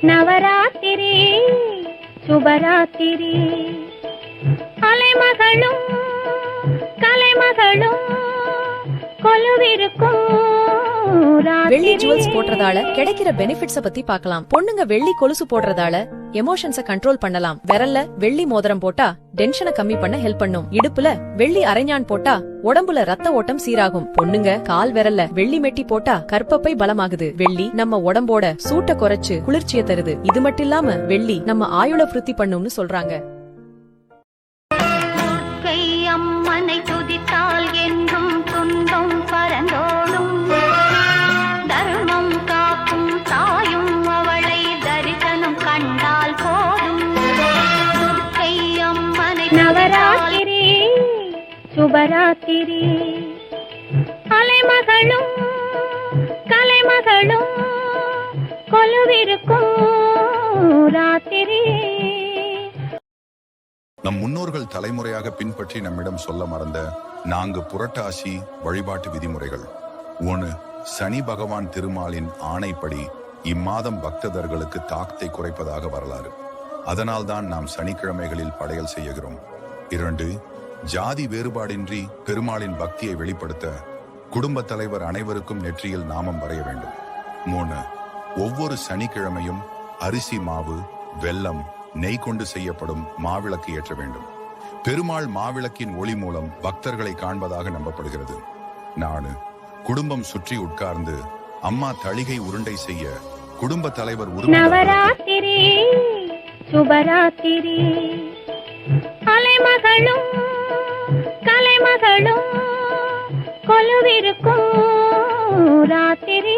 நவராத்திரி சுபராத்திரி அலைமகளும் கலைமகளும் கொலுவிருக்கும் வெள்ளி ஜுவல்ஸ் போடுறதால கிடைக்கிற பெனிஃபிட்ஸ பத்தி பார்க்கலாம். பொண்ணுங்க வெள்ளி கொலுசு போடுறதால எமோஷன்ஸ கண்ட்ரோல் பண்ணலாம். விரல்ல வெள்ளி மோதிரம் போட்டா டென்ஷனை கம்மி பண்ண ஹெல்ப் பண்ணும். இடுப்புல வெள்ளி அரைஞான் போட்டா உடம்புல ரத்த ஓட்டம் சீராகும். பொண்ணுங்க கால் விரல்ல வெள்ளி மெட்டி போட்டா கர்ப்பப்பை பலமாகுது. வெள்ளி நம்ம உடம்போட சூட்ட குறைச்சு குளிர்ச்சியை தருது. இது மட்டும் இல்லாம வெள்ளி நம்ம ஆயுள விருத்தி பண்ணும்னு சொல்றாங்க. அம்மனை துதித்தால் என்றும் துன்பம் பரந்தோடும். தர்மம் காக்கும் தாயும் அவளை தரிசனம் கண்டால் போதும். அம்மனை நவராத்திரி சுபராத்திரி அலைமகளும் கலைமகளும் கொலுவிருக்கும் ராத்திரி. நம் முன்னோர்கள் தலைமுறையாக பின்பற்றி நம்மிடம் சொல்ல மறந்த 4 புரட்டாசி வழிபாட்டு விதிமுறைகள். 1. சனி பகவான் திருமாலின் ஆணைப்படி இம்மாதம் பக்தர்களுக்கு தாக்கத்தை குறைப்பதாக வரலாறு. அதனால்தான் நாம் சனிக்கிழமைகளில் படையல் செய்கிறோம். 2. ஜாதி வேறுபாடின்றி பெருமாளின் பக்தியை வெளிப்படுத்த குடும்ப தலைவர் அனைவருக்கும் நெற்றியில் நாமம் வரைய வேண்டும். 3. ஒவ்வொரு சனிக்கிழமையும் அரிசி மாவு, வெல்லம், நெய் கொண்டு செய்யப்படும் மாவிளக்கு ஏற்ற வேண்டும். பெருமாள் மாவிளக்கின் ஒளி மூலம் பக்தர்களை காண்பதாக நம்பப்படுகிறது. 4. குடும்பம் சுற்றி உட்கார்ந்து அம்மா தளிகை உருண்டை செய்ய குடும்ப தலைவர் நவராத்திரி சுபராத்திரி அலைமகளும் கலைமகளும் கொலுவிருக்கும் ராத்திரி.